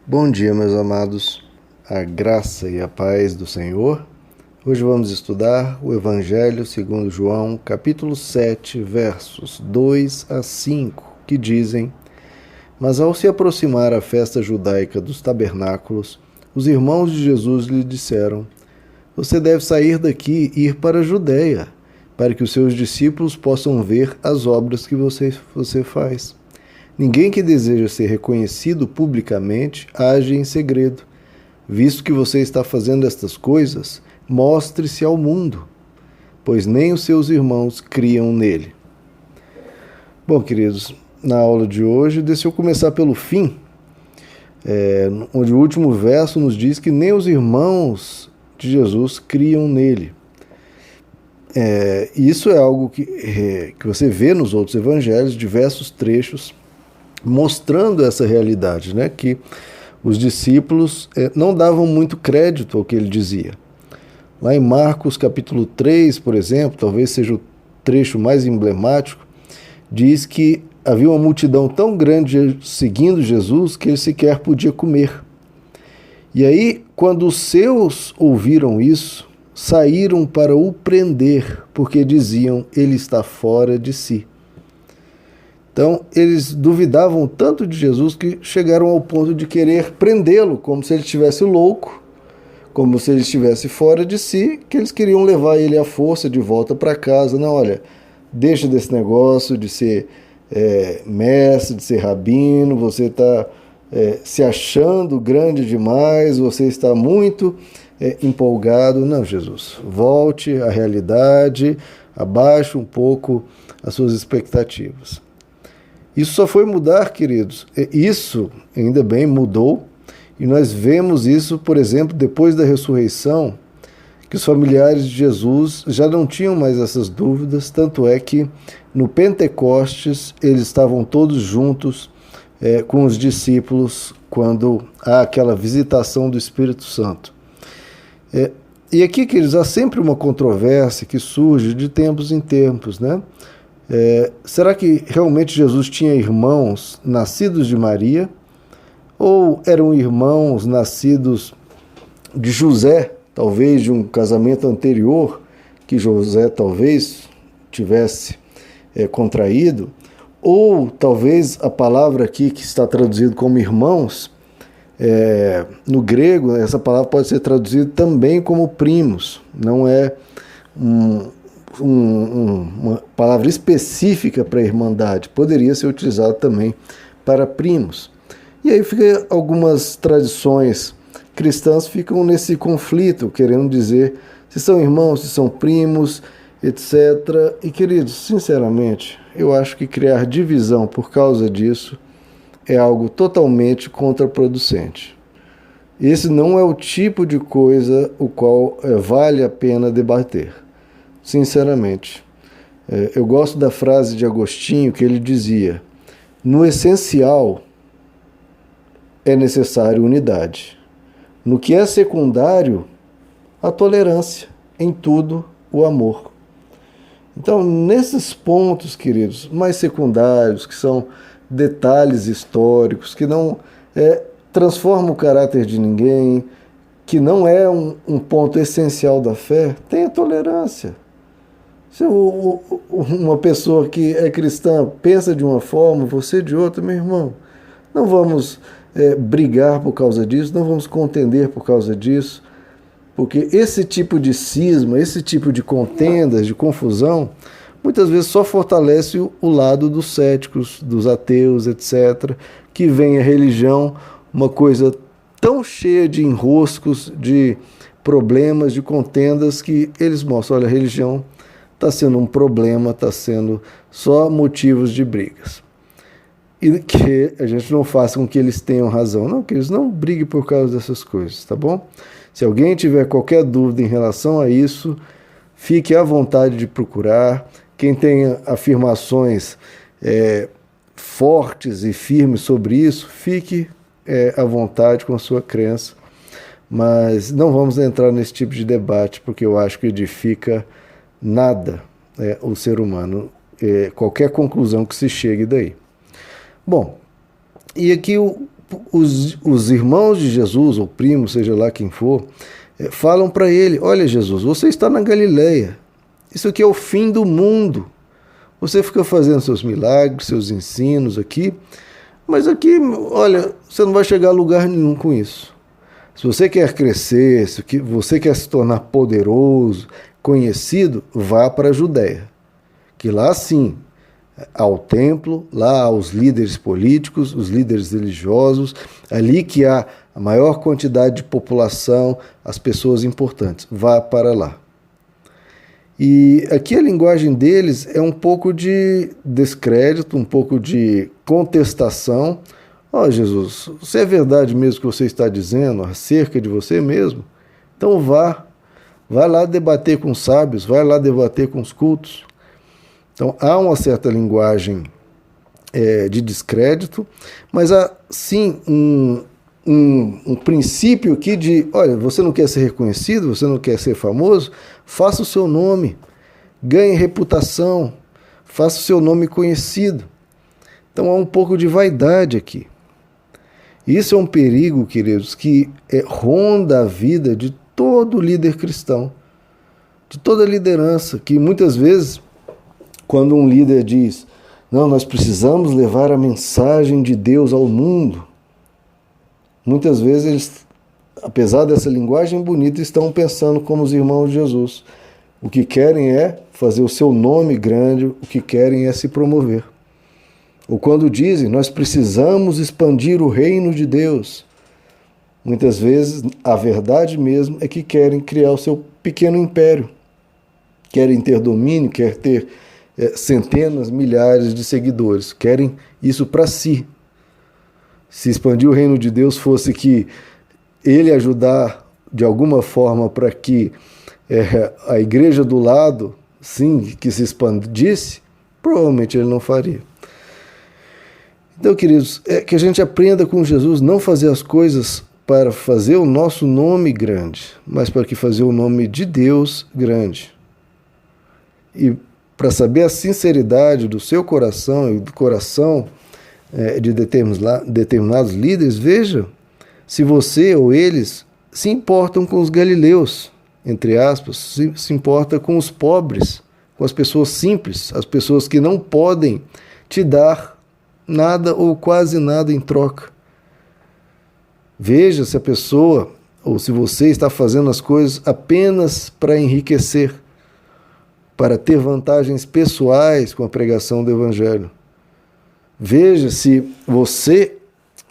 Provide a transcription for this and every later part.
Bom dia, meus amados, a graça e a paz do Senhor. Hoje vamos estudar o Evangelho segundo João, capítulo 7, versos 2 a 5, que dizem: Mas ao se aproximar a festa judaica dos tabernáculos, os irmãos de Jesus lhe disseram: Você deve sair daqui e ir para a Judeia, para que os seus discípulos possam ver as obras que você faz. Ninguém que deseja ser reconhecido publicamente age em segredo. Visto que você está fazendo estas coisas, mostre-se ao mundo, pois nem os seus irmãos criam nele. Bom, queridos, na aula de hoje, deixa eu começar pelo fim, onde o último verso nos diz que nem os irmãos de Jesus criam nele. Isso é algo que você vê nos outros evangelhos, diversos trechos, mostrando essa realidade, né? Que os discípulos não davam muito crédito ao que ele dizia. Lá em Marcos capítulo 3, por exemplo, talvez seja o trecho mais emblemático, diz que havia uma multidão tão grande seguindo Jesus que ele sequer podia comer. E aí, quando os seus ouviram isso, saíram para o prender, porque diziam: ele está fora de si. Então, eles duvidavam tanto de Jesus que chegaram ao ponto de querer prendê-lo, como se ele estivesse louco, como se ele estivesse fora de si, que eles queriam levar ele à força de volta para casa. Não, olha, deixa desse negócio de ser mestre, de ser rabino, você está se achando grande demais, você está muito empolgado. Não, Jesus, volte à realidade, abaixe um pouco as suas expectativas. Isso só foi mudar, queridos. Isso, ainda bem, mudou. E nós vemos isso, por exemplo, depois da ressurreição, que os familiares de Jesus já não tinham mais essas dúvidas, tanto é que no Pentecostes eles estavam todos juntos com os discípulos quando há aquela visitação do Espírito Santo. E aqui, queridos, há sempre uma controvérsia que surge de tempos em tempos, né? Será que realmente Jesus tinha irmãos nascidos de Maria? Ou eram irmãos nascidos de José, talvez de um casamento anterior, que José talvez tivesse contraído? Ou talvez a palavra aqui que está traduzida como irmãos, no grego, essa palavra pode ser traduzida também como primos, não é uma palavra específica para a irmandade, poderia ser utilizada também para primos. E aí algumas tradições cristãs ficam nesse conflito, querendo dizer se são irmãos, se são primos, etc. E, queridos, sinceramente, eu acho que criar divisão por causa disso é algo totalmente contraproducente. Esse não é o tipo de coisa o qual vale a pena debater. Sinceramente, eu gosto da frase de Agostinho que ele dizia: no essencial é necessário unidade. No que é secundário, a tolerância. Em tudo, o amor. Então, nesses pontos, queridos, mais secundários, que são detalhes históricos, que não transformam o caráter de ninguém, que não é um ponto essencial da fé, tenha tolerância. Se uma pessoa que é cristã pensa de uma forma, você de outra, meu irmão, não vamos brigar por causa disso, não vamos contender por causa disso, porque esse tipo de cisma, esse tipo de contendas, de confusão, muitas vezes só fortalece o lado dos céticos, dos ateus, etc., que vem a religião, uma coisa tão cheia de enroscos, de problemas, de contendas, que eles mostram: olha, a religião está sendo um problema, está sendo só motivos de brigas. E que a gente não faça com que eles tenham razão. Não, que eles não briguem por causa dessas coisas, tá bom? Se alguém tiver qualquer dúvida em relação a isso, fique à vontade de procurar. Quem tem afirmações fortes e firmes sobre isso, fique à vontade com a sua crença. Mas não vamos entrar nesse tipo de debate, porque eu acho que edifica nada o ser humano, qualquer conclusão que se chegue daí. Bom, e aqui os irmãos de Jesus, ou primos, seja lá quem for, falam para ele: olha, Jesus, você está na Galileia, isso aqui é o fim do mundo. Você fica fazendo seus milagres, seus ensinos aqui, mas aqui, olha, você não vai chegar a lugar nenhum com isso. Se você quer crescer, se você quer se tornar poderoso, conhecido, vá para a Judéia, que lá sim, ao templo, lá aos líderes políticos, os líderes religiosos, ali que há a maior quantidade de população, as pessoas importantes, vá para lá. E aqui a linguagem deles é um pouco de descrédito, um pouco de contestação. Ó, Jesus, se é verdade mesmo que você está dizendo acerca de você mesmo, então vai lá debater com os sábios, vai lá debater com os cultos. Então há uma certa linguagem de descrédito, mas há sim um princípio aqui de, olha, você não quer ser reconhecido, você não quer ser famoso, faça o seu nome, ganhe reputação, faça o seu nome conhecido. Então há um pouco de vaidade aqui. Isso é um perigo, queridos, que ronda a vida de todo líder cristão, de toda liderança, que muitas vezes, quando um líder diz, não, nós precisamos levar a mensagem de Deus ao mundo, muitas vezes eles, apesar dessa linguagem bonita, estão pensando como os irmãos de Jesus. O que querem é fazer o seu nome grande, o que querem é se promover. Ou quando dizem, nós precisamos expandir o reino de Deus, muitas vezes a verdade mesmo é que querem criar o seu pequeno império. Querem ter domínio, querem ter centenas, milhares de seguidores. Querem isso para si. Se expandir o reino de Deus fosse que ele ajudar de alguma forma para que a igreja do lado, sim, que se expandisse, provavelmente ele não faria. Então, queridos, que a gente aprenda com Jesus não fazer as coisas para fazer o nosso nome grande, mas para que fazer o nome de Deus grande. E para saber a sinceridade do seu coração e do coração de determinados líderes, veja se você ou eles se importam com os galileus, entre aspas, se importa com os pobres, com as pessoas simples, as pessoas que não podem te dar nada ou quase nada em troca. Veja se a pessoa, ou se você está fazendo as coisas apenas para enriquecer, para ter vantagens pessoais com a pregação do Evangelho. Veja se você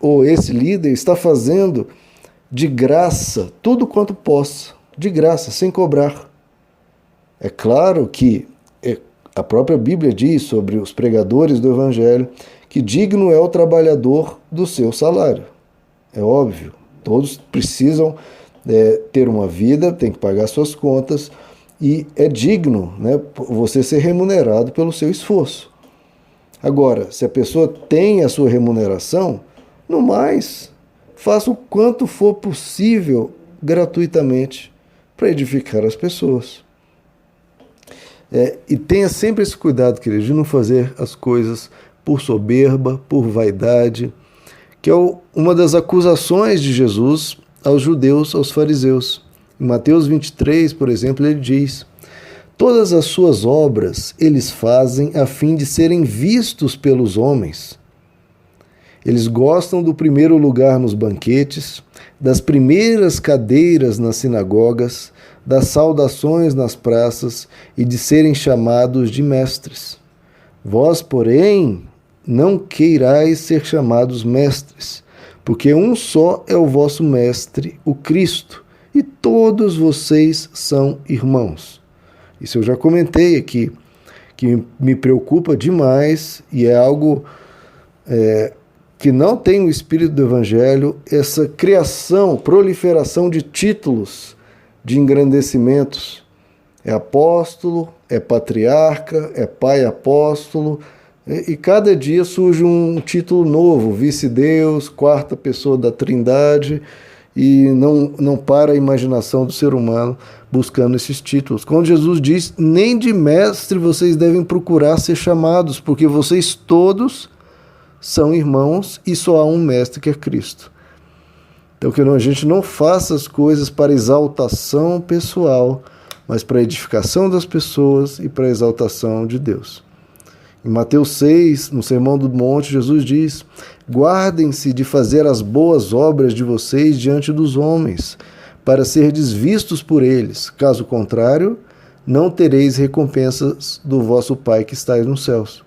ou esse líder está fazendo de graça tudo quanto possa, de graça, sem cobrar. É claro que a própria Bíblia diz sobre os pregadores do Evangelho que digno é o trabalhador do seu salário. É óbvio, todos precisam ter uma vida, tem que pagar suas contas, e é digno, né, você ser remunerado pelo seu esforço. Agora, se a pessoa tem a sua remuneração, no mais, faça o quanto for possível gratuitamente para edificar as pessoas. E tenha sempre esse cuidado, querido, de não fazer as coisas por soberba, por vaidade, que é uma das acusações de Jesus aos judeus, aos fariseus. Em Mateus 23, por exemplo, ele diz: todas as suas obras eles fazem a fim de serem vistos pelos homens. Eles gostam do primeiro lugar nos banquetes, das primeiras cadeiras nas sinagogas, das saudações nas praças e de serem chamados de mestres. Vós, porém, não queirais ser chamados mestres, porque um só é o vosso mestre, o Cristo, e todos vocês são irmãos. Isso eu já comentei aqui, que me preocupa demais e é algo que não tem o espírito do Evangelho, essa criação, proliferação de títulos, de engrandecimentos. É apóstolo, é patriarca, é pai apóstolo, e cada dia surge um título novo, vice-deus, quarta pessoa da Trindade, e não para a imaginação do ser humano buscando esses títulos. Quando Jesus diz, nem de mestre vocês devem procurar ser chamados, porque vocês todos são irmãos e só há um mestre que é Cristo. Então que a gente não faça as coisas para exaltação pessoal, mas para edificação das pessoas e para exaltação de Deus. Em Mateus 6, no Sermão do Monte, Jesus diz: guardem-se de fazer as boas obras de vocês diante dos homens, para serdes vistos por eles. Caso contrário, não tereis recompensas do vosso Pai que está nos céus.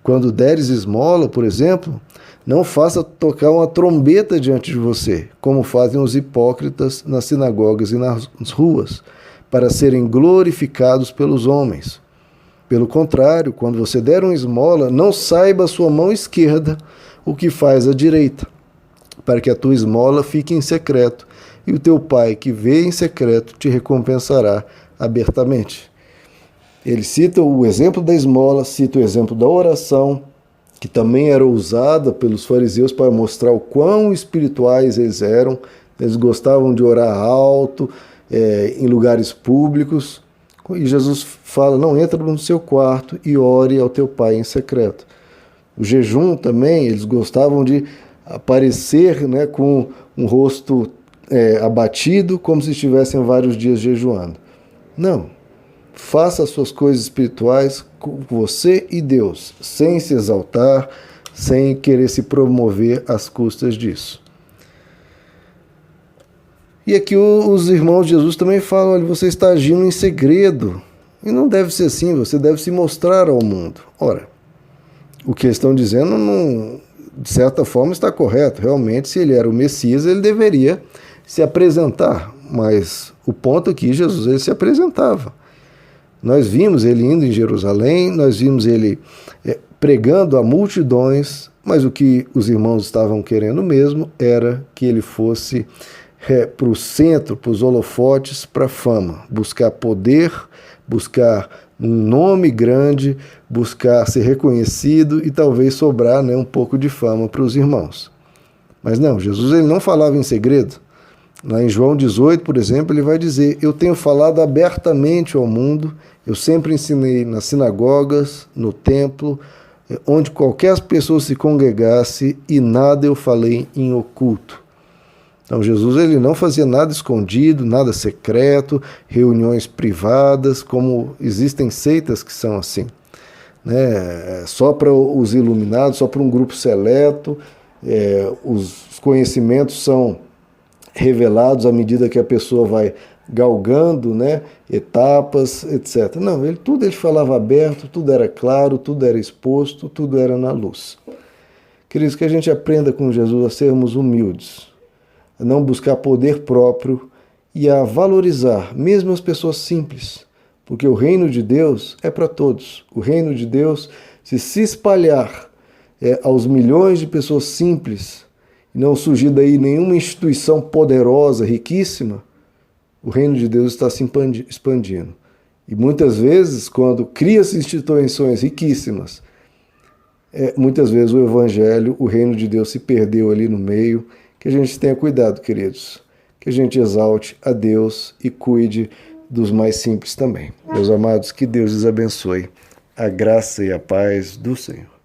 Quando deres esmola, por exemplo, não faça tocar uma trombeta diante de você, como fazem os hipócritas nas sinagogas e nas ruas, para serem glorificados pelos homens. Pelo contrário, quando você der uma esmola, não saiba a sua mão esquerda o que faz a direita, para que a tua esmola fique em secreto, e o teu Pai que vê em secreto te recompensará abertamente. Ele cita o exemplo da esmola, cita o exemplo da oração, que também era usada pelos fariseus para mostrar o quão espirituais eles eram. Eles gostavam de orar alto, em lugares públicos. E Jesus fala: não, entra no seu quarto e ore ao teu Pai em secreto. O jejum também, eles gostavam de aparecer, né, com um rosto abatido, como se estivessem vários dias jejuando. Não. Faça as suas coisas espirituais com você e Deus, sem se exaltar, sem querer se promover às custas disso. E aqui os irmãos de Jesus também falam: olha, você está agindo em segredo. E não deve ser assim, você deve se mostrar ao mundo. Ora, o que eles estão dizendo, não, de certa forma, está correto. Realmente, se ele era o Messias, ele deveria se apresentar. Mas o ponto aqui, Jesus, ele se apresentava. Nós vimos ele indo em Jerusalém, nós vimos ele pregando a multidões, mas o que os irmãos estavam querendo mesmo era que ele fosse para o centro, para os holofotes, para a fama, buscar poder, buscar um nome grande, buscar ser reconhecido e talvez sobrar, né, um pouco de fama para os irmãos. Mas não, Jesus ele não falava em segredo. Lá em João 18, por exemplo, ele vai dizer: eu tenho falado abertamente ao mundo, eu sempre ensinei nas sinagogas, no templo, onde qualquer pessoa se congregasse, e nada eu falei em oculto. Então Jesus ele não fazia nada escondido, nada secreto, reuniões privadas, como existem seitas que são assim, né? Só para os iluminados, só para um grupo seleto, os conhecimentos são revelados à medida que a pessoa vai galgando, né, etapas, etc. Não, tudo ele falava aberto, tudo era claro, tudo era exposto, tudo era na luz. Queridos, que a gente aprenda com Jesus a sermos humildes, a não buscar poder próprio e a valorizar mesmo as pessoas simples, porque o reino de Deus é para todos. O reino de Deus, se espalhar aos milhões de pessoas simples, e não surgir daí nenhuma instituição poderosa, riquíssima, o reino de Deus está se expandindo. E muitas vezes, quando cria-se instituições riquíssimas, muitas vezes o evangelho, o reino de Deus se perdeu ali no meio. Que a gente tenha cuidado, queridos, que a gente exalte a Deus e cuide dos mais simples também. Meus amados, que Deus lhes abençoe. A graça e a paz do Senhor.